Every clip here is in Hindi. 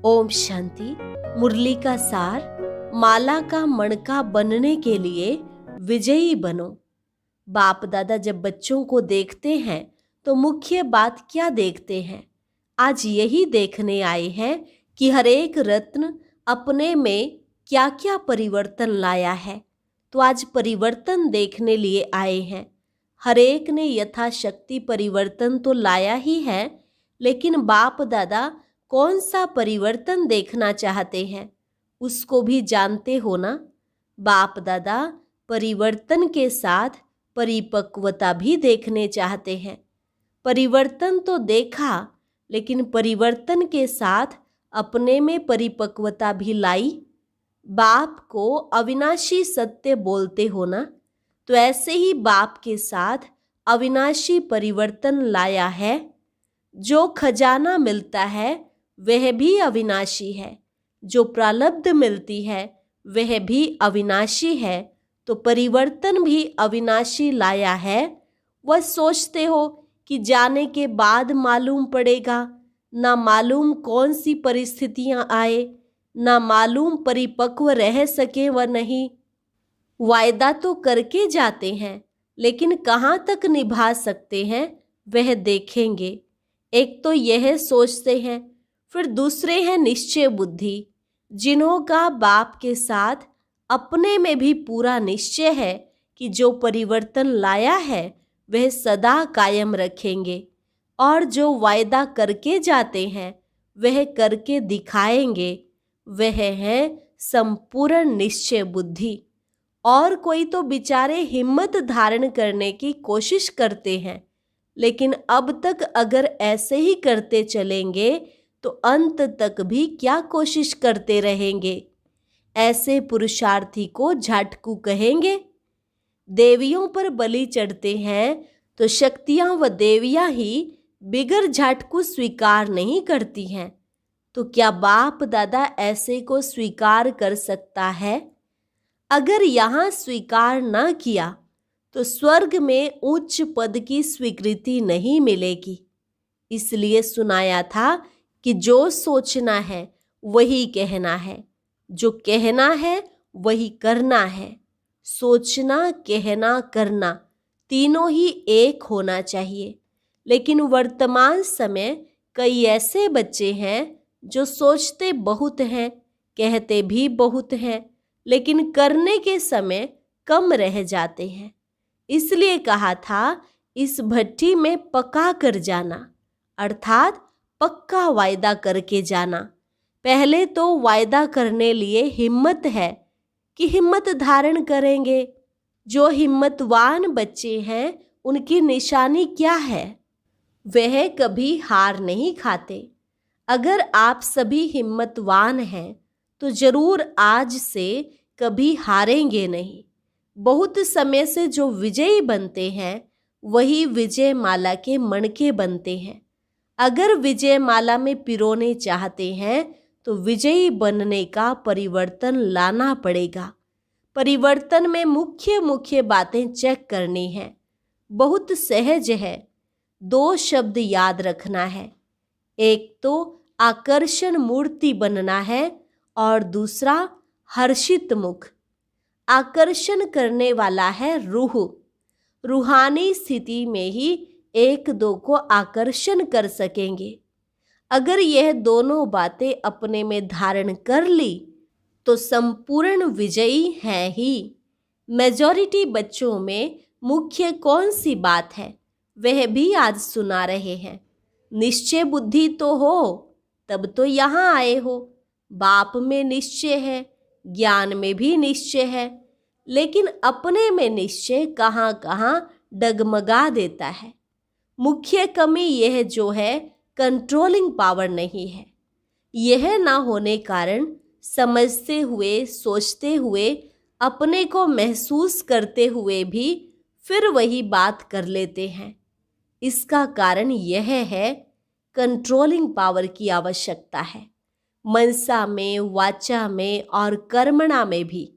ओम शांति। मुरली का सार, माला का मणका बनने के लिए विजयी बनो। बाप दादा जब बच्चों को देखते हैं तो मुख्य बात क्या देखते हैं? आज यही देखने आए हैं कि हर एक रत्न अपने में क्या क्या परिवर्तन लाया है। तो आज परिवर्तन देखने लिए आए हैं। हर एक ने यथाशक्ति परिवर्तन तो लाया ही है, लेकिन बाप दादा कौन सा परिवर्तन देखना चाहते हैं उसको भी जानते हो ना। बाप दादा परिवर्तन के साथ परिपक्वता भी देखने चाहते हैं। परिवर्तन तो देखा, लेकिन परिवर्तन के साथ अपने में परिपक्वता भी लाई। बाप को अविनाशी सत्य बोलते हो ना, तो ऐसे ही बाप के साथ अविनाशी परिवर्तन लाया है। जो खजाना मिलता है वह भी अविनाशी है, जो प्रारब्ध मिलती है वह भी अविनाशी है, तो परिवर्तन भी अविनाशी लाया है। वह सोचते हो कि जाने के बाद मालूम पड़ेगा, ना मालूम कौन सी परिस्थितियां आए, ना मालूम परिपक्व रह सके व नहीं। वायदा तो करके जाते हैं, लेकिन कहाँ तक निभा सकते हैं वह देखेंगे। एक तो यह सोचते हैं, फिर दूसरे हैं निश्चय बुद्धि, जिन्हों का बाप के साथ अपने में भी पूरा निश्चय है कि जो परिवर्तन लाया है वह सदा कायम रखेंगे, और जो वायदा करके जाते हैं वह करके दिखाएंगे। वह है संपूर्ण निश्चय बुद्धि। और कोई तो बेचारे हिम्मत धारण करने की कोशिश करते हैं, लेकिन अब तक अगर ऐसे ही करते चलेंगे तो अंत तक भी क्या कोशिश करते रहेंगे। ऐसे पुरुषार्थी को झाटकू कहेंगे। देवियों पर बलि चढ़ते हैं तो शक्तियां व देवियां ही बिगर झाटकू स्वीकार नहीं करती हैं। तो क्या बाप दादा ऐसे को स्वीकार कर सकता है? अगर यहाँ स्वीकार न किया तो स्वर्ग में उच्च पद की स्वीकृति नहीं मिलेगी। इसलिए सुनाया था कि जो सोचना है वही कहना है, जो कहना है वही करना है। सोचना, कहना, करना तीनों ही एक होना चाहिए। लेकिन वर्तमान समय कई ऐसे बच्चे हैं जो सोचते बहुत हैं, कहते भी बहुत हैं, लेकिन करने के समय कम रह जाते हैं। इसलिए कहा था इस भट्टी में पका कर जाना, अर्थात पक्का वायदा करके जाना। पहले तो वायदा करने लिए हिम्मत है कि हिम्मत धारण करेंगे। जो हिम्मतवान बच्चे हैं उनकी निशानी क्या है? वह कभी हार नहीं खाते। अगर आप सभी हिम्मतवान हैं तो जरूर आज से कभी हारेंगे नहीं। बहुत समय से जो विजयी बनते हैं वही विजय माला के मणके बनते हैं। अगर विजय माला में पिरोने चाहते हैं तो विजयी बनने का परिवर्तन लाना पड़ेगा। परिवर्तन में मुख्य मुख्य बातें चेक करनी है। बहुत सहज है। 2 शब्द याद रखना है। एक तो आकर्षण मूर्ति बनना है और दूसरा हर्षित मुख। आकर्षण करने वाला है रूह। रूहानी स्थिति में ही 1-2 को आकर्षण कर सकेंगे। अगर यह दोनों बातें अपने में धारण कर ली तो संपूर्ण विजयी है ही। मेजॉरिटी बच्चों में मुख्य कौन सी बात है वह भी आज सुना रहे हैं। निश्चय बुद्धि तो हो तब तो यहाँ आए हो। बाप में निश्चय है, ज्ञान में भी निश्चय है, लेकिन अपने में निश्चय कहाँ कहाँ डगमगा देता है। मुख्य कमी यह जो है कंट्रोलिंग पावर नहीं है। यह ना होने कारण समझते हुए, सोचते हुए, अपने को महसूस करते हुए भी फिर वही बात कर लेते हैं। इसका कारण यह है कंट्रोलिंग पावर की आवश्यकता है, मनसा में, वाचा में और कर्मणा में भी,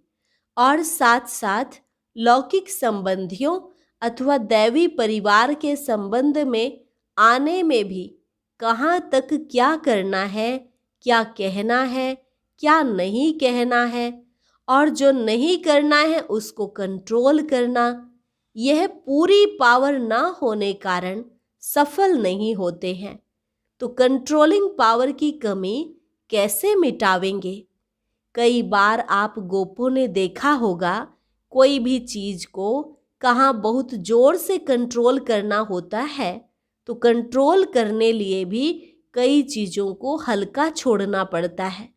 और साथ साथ लौकिक संबंधियों अथवा दैवी परिवार के संबंध में आने में भी। कहाँ तक क्या करना है, क्या कहना है, क्या नहीं कहना है, और जो नहीं करना है उसको कंट्रोल करना, यह पूरी पावर ना होने कारण सफल नहीं होते हैं। तो कंट्रोलिंग पावर की कमी कैसे मिटावेंगे? कई बार आप गोपों ने देखा होगा, कोई भी चीज को कहाँ बहुत जोर से कंट्रोल करना होता है तो कंट्रोल करने लिए भी कई चीजों को हल्का छोड़ना पड़ता है।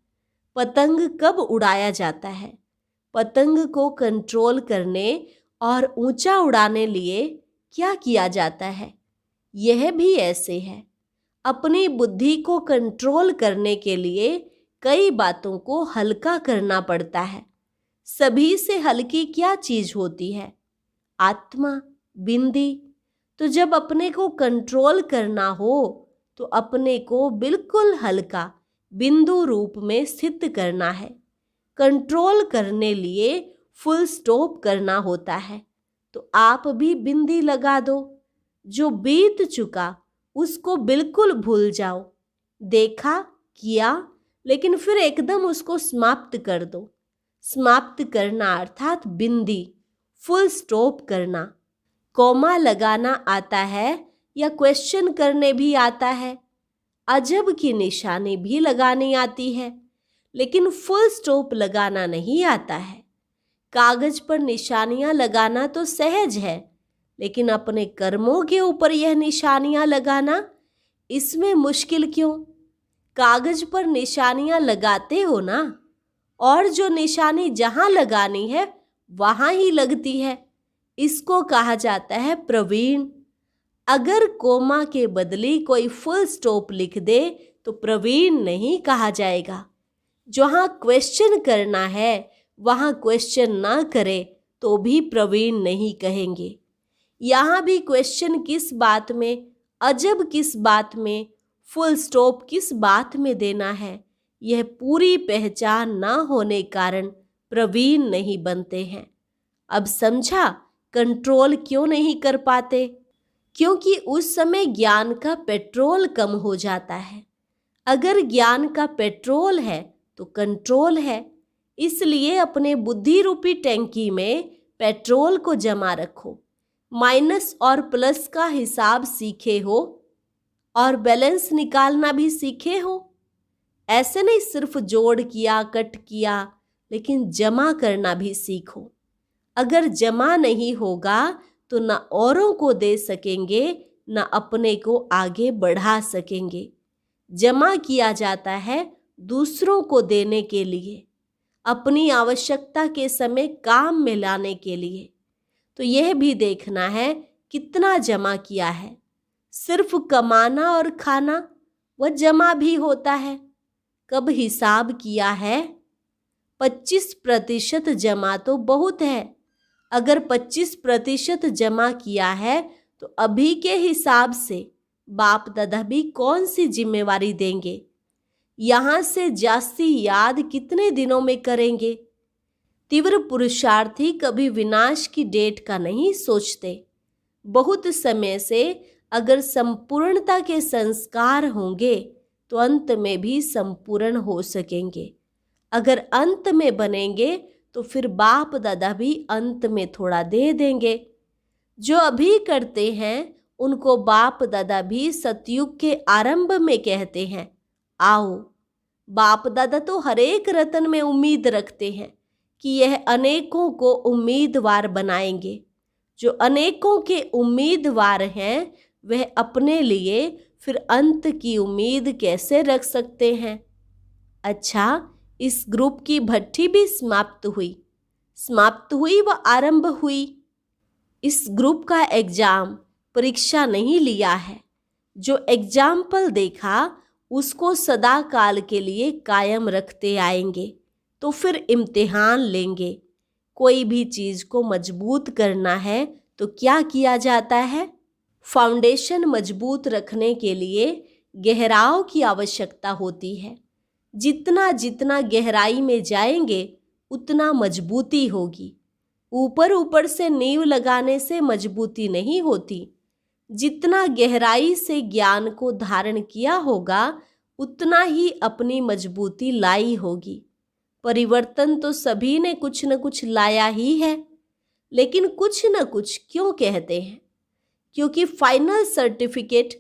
पतंग कब उड़ाया जाता है? पतंग को कंट्रोल करने और ऊंचा उड़ाने लिए क्या किया जाता है? यह भी ऐसे है। अपनी बुद्धि को कंट्रोल करने के लिए कई बातों को हल्का करना पड़ता है। सभी से हल्की क्या चीज होती है? आत्मा, बिंदी। तो जब अपने को कंट्रोल करना हो तो अपने को बिल्कुल हल्का बिंदु रूप में स्थित करना है। कंट्रोल करने लिए फुल स्टॉप करना होता है। तो आप भी बिंदी लगा दो। जो बीत चुका उसको बिल्कुल भूल जाओ। देखा, किया, लेकिन फिर एकदम उसको समाप्त कर दो। समाप्त करना अर्थात बिंदी, फुल स्टॉप करना। कॉमा लगाना आता है या क्वेश्चन करने भी आता है। अजब की निशानी भी लगानी आती है, लेकिन फुल स्टॉप लगाना नहीं आता है। कागज पर निशानियां लगाना तो सहज है, लेकिन अपने कर्मों के ऊपर यह निशानियां लगाना, इसमें मुश्किल क्यों? कागज पर निशानियां लगाते हो ना, और जो निशानी जहां लगानी है वहां ही लगती है। इसको कहा जाता है प्रवीण। अगर कोमा के बदले कोई फुल स्टॉप लिख दे तो प्रवीण नहीं कहा जाएगा। जहां क्वेश्चन करना है वहां क्वेश्चन ना करे तो भी प्रवीण नहीं कहेंगे। यहाँ भी क्वेश्चन किस बात में, अजब किस बात में, फुल स्टॉप किस बात में देना है, यह पूरी पहचान ना होने कारण प्रवीण नहीं बनते हैं। अब समझा कंट्रोल क्यों नहीं कर पाते? क्योंकि उस समय ज्ञान का पेट्रोल कम हो जाता है। अगर ज्ञान का पेट्रोल है तो कंट्रोल है। इसलिए अपने बुद्धि रूपी टैंकी में पेट्रोल को जमा रखो। माइनस और प्लस का हिसाब सीखे हो और बैलेंस निकालना भी सीखे हो। ऐसे नहीं सिर्फ जोड़ किया, कट किया, लेकिन जमा करना भी सीखो। अगर जमा नहीं होगा तो न औरों को दे सकेंगे, न अपने को आगे बढ़ा सकेंगे। जमा किया जाता है दूसरों को देने के लिए, अपनी आवश्यकता के समय काम में लाने के लिए। तो यह भी देखना है कितना जमा किया है। सिर्फ कमाना और खाना वह जमा भी होता है। कब हिसाब किया है? 25% जमा तो बहुत है। अगर 25% जमा किया है तो अभी के हिसाब से बाप दादा भी कौन सी जिम्मेवारी देंगे? यहाँ से जास्ती याद कितने दिनों में करेंगे? तीव्र पुरुषार्थी कभी विनाश की डेट का नहीं सोचते। बहुत समय से अगर संपूर्णता के संस्कार होंगे तो अंत में भी संपूर्ण हो सकेंगे। अगर अंत में बनेंगे तो फिर बाप दादा भी अंत में थोड़ा दे देंगे। जो अभी करते हैं उनको बाप दादा भी सतयुग के आरंभ में कहते हैं, आओ। बाप दादा तो हर एक रतन में उम्मीद रखते हैं कि यह अनेकों को उम्मीदवार बनाएंगे। जो अनेकों के उम्मीदवार हैं वह अपने लिए फिर अंत की उम्मीद कैसे रख सकते हैं? अच्छा, इस ग्रुप की भट्ठी भी समाप्त हुई व आरंभ हुई। इस ग्रुप का एग्जाम परीक्षा नहीं लिया है। जो एग्जाम्पल देखा उसको सदा काल के लिए कायम रखते आएंगे तो फिर इम्तिहान लेंगे। कोई भी चीज को मजबूत करना है तो क्या किया जाता है? फाउंडेशन मजबूत रखने के लिए गहराव की आवश्यकता होती है। जितना जितना गहराई में जाएंगे उतना मजबूती होगी। ऊपर ऊपर से नींव लगाने से मजबूती नहीं होती। जितना गहराई से ज्ञान को धारण किया होगा उतना ही अपनी मजबूती लाई होगी। परिवर्तन तो सभी ने कुछ न कुछ लाया ही है, लेकिन कुछ न कुछ क्यों कहते हैं? क्योंकि फाइनल सर्टिफिकेट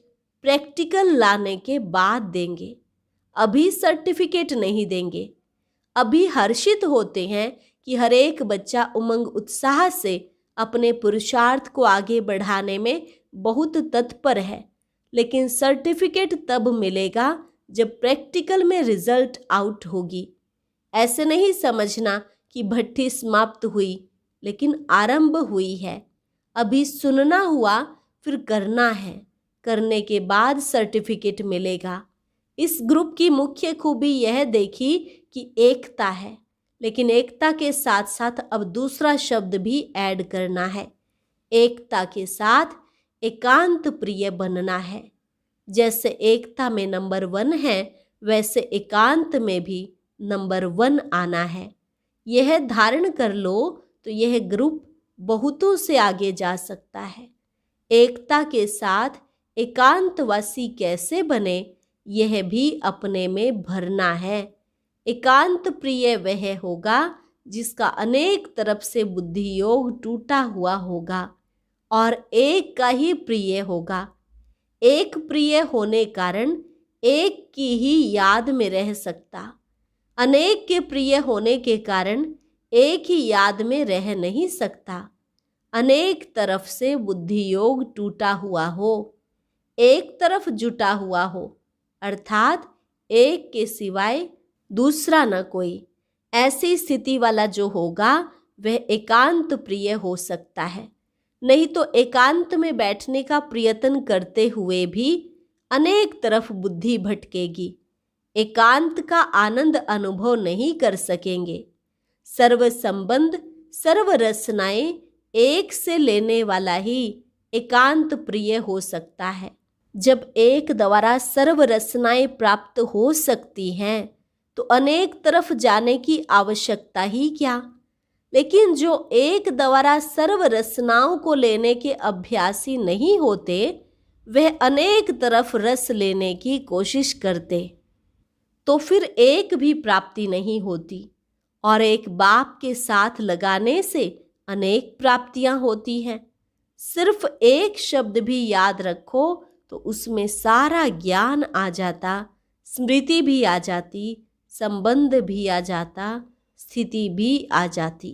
प्रैक्टिकल लाने के बाद देंगे, अभी सर्टिफिकेट नहीं देंगे। अभी हर्षित होते हैं कि हर एक बच्चा उमंग उत्साह से अपने पुरुषार्थ को आगे बढ़ाने में बहुत तत्पर है, लेकिन सर्टिफिकेट तब मिलेगा जब प्रैक्टिकल में रिजल्ट आउट होगी। ऐसे नहीं समझना कि भट्ठी समाप्त हुई, लेकिन आरंभ हुई है। अभी सुनना हुआ, फिर करना है, करने के बाद सर्टिफिकेट मिलेगा। इस ग्रुप की मुख्य खूबी यह देखी कि एकता है, लेकिन एकता के साथ साथ अब दूसरा शब्द भी ऐड करना है। एकता के साथ एकांत प्रिय बनना है। जैसे एकता में नंबर 1 है, वैसे एकांत में भी नंबर 1 आना है। यह धारण कर लो तो यह ग्रुप बहुतों से आगे जा सकता है। एकता के साथ एकांतवासी कैसे बने, यह भी अपने में भरना है। एकांत प्रिय वह होगा जिसका अनेक तरफ से बुद्धि योग टूटा हुआ होगा और एक का ही प्रिय होगा। एक प्रिय होने कारण एक की ही याद में रह सकता, अनेक के प्रिय होने के कारण एक ही याद में रह नहीं सकता। अनेक तरफ से बुद्धि योग टूटा हुआ हो, एक तरफ जुटा हुआ हो, अर्थात एक के सिवाय दूसरा न कोई। ऐसी स्थिति वाला जो होगा वह एकांत प्रिय हो सकता है। नहीं तो एकांत में बैठने का प्रयत्न करते हुए भी अनेक तरफ बुद्धि भटकेगी, एकांत का आनंद अनुभव नहीं कर सकेंगे। सर्व संबंध सर्व रसनाएं एक से लेने वाला ही एकांत प्रिय हो सकता है। जब एक द्वारा सर्व रसनाएं प्राप्त हो सकती हैं तो अनेक तरफ जाने की आवश्यकता ही क्या। लेकिन जो एक द्वारा सर्व रसनाओं को लेने के अभ्यासी नहीं होते, वह अनेक तरफ रस लेने की कोशिश करते, तो फिर एक भी प्राप्ति नहीं होती। और एक बाप के साथ लगाने से अनेक प्राप्तियां होती हैं। सिर्फ एक शब्द भी याद रखो तो उसमें सारा ज्ञान आ जाता, स्मृति भी आ जाती, संबंध भी आ जाता, स्थिति भी आ जाती।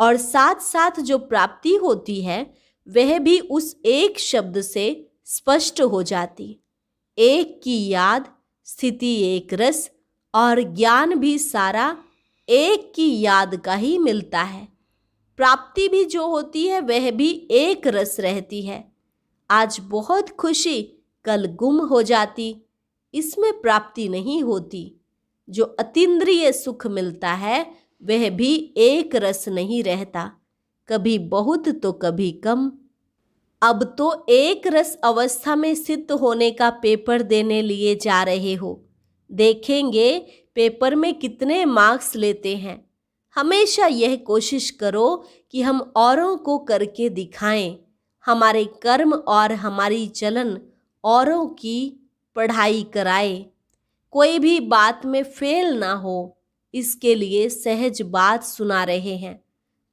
और साथ साथ जो प्राप्ति होती है वह भी उस एक शब्द से स्पष्ट हो जाती। एक की याद, स्थिति एक रस और ज्ञान भी सारा एक की याद का ही मिलता है। प्राप्ति भी जो होती है वह भी एक रस रहती है। आज बहुत खुशी, कल गुम हो जाती, इसमें प्राप्ति नहीं होती। जो अतीन्द्रिय सुख मिलता है वह भी एक रस नहीं रहता, कभी बहुत तो कभी कम। अब तो एक रस अवस्था में स्थित होने का पेपर देने लिए जा रहे हो, देखेंगे पेपर में कितने मार्क्स लेते हैं। हमेशा यह कोशिश करो कि हम औरों को करके दिखाएं, हमारे कर्म और हमारी चलन औरों की पढ़ाई कराए। कोई भी बात में फेल ना हो, इसके लिए सहज बात सुना रहे हैं,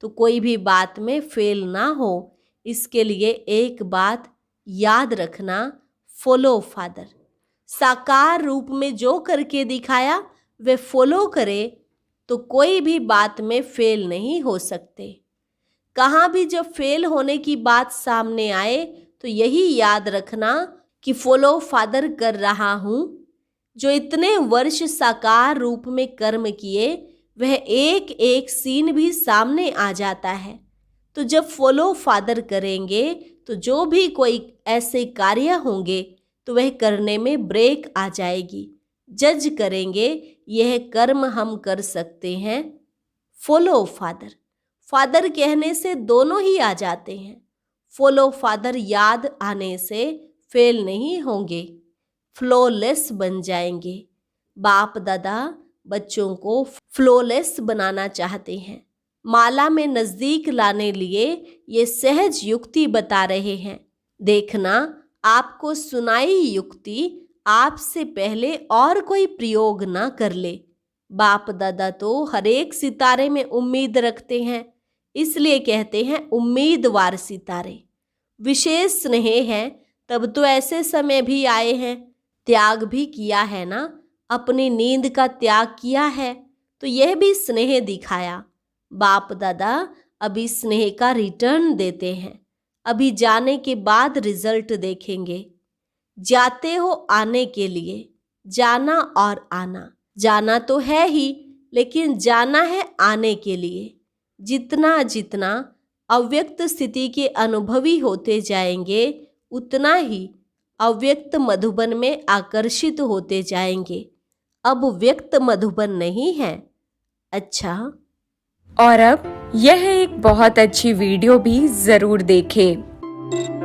तो कोई भी बात में फेल ना हो इसके लिए एक बात याद रखना, फॉलो फादर। साकार रूप में जो करके दिखाया वे फॉलो करे तो कोई भी बात में फेल नहीं हो सकते। कहाँ भी जब फेल होने की बात सामने आए तो यही याद रखना कि फॉलो फादर कर रहा हूँ। जो इतने वर्ष साकार रूप में कर्म किए वह एक एक सीन भी सामने आ जाता है। तो जब फॉलो फादर करेंगे तो जो भी कोई ऐसे कार्य होंगे तो वह करने में ब्रेक आ जाएगी। जज करेंगे यह कर्म हम कर सकते हैं, फॉलो फादर। फादर कहने से दोनों ही आ जाते हैं। फॉलो फादर याद आने से फेल नहीं होंगे, फ्लॉलेस बन जाएंगे। बाप दादा बच्चों को फ्लॉलेस बनाना चाहते हैं। माला में नजदीक लाने लिए ये सहज युक्ति बता रहे हैं। देखना, आपको सुनाई युक्ति आपसे पहले और कोई प्रयोग ना कर ले। बाप दादा तो हर एक सितारे में उम्मीद रखते हैं, इसलिए कहते हैं उम्मीदवार सितारे। विशेष स्नेह है तब तो ऐसे समय भी आए हैं। त्याग भी किया है ना, अपनी नींद का त्याग किया है तो यह भी स्नेह दिखाया। बाप दादा अभी स्नेह का रिटर्न देते हैं। अभी जाने के बाद रिजल्ट देखेंगे। जाते हो आने के लिए, जाना और आना। जाना तो है ही, लेकिन जाना है आने के लिए। जितना जितना अव्यक्त स्थिति के अनुभवी होते जाएंगे, उतना ही अव्यक्त मधुबन में आकर्षित होते जाएंगे। अब व्यक्त मधुबन नहीं है। अच्छा, और अब यह एक बहुत अच्छी वीडियो भी जरूर देखें।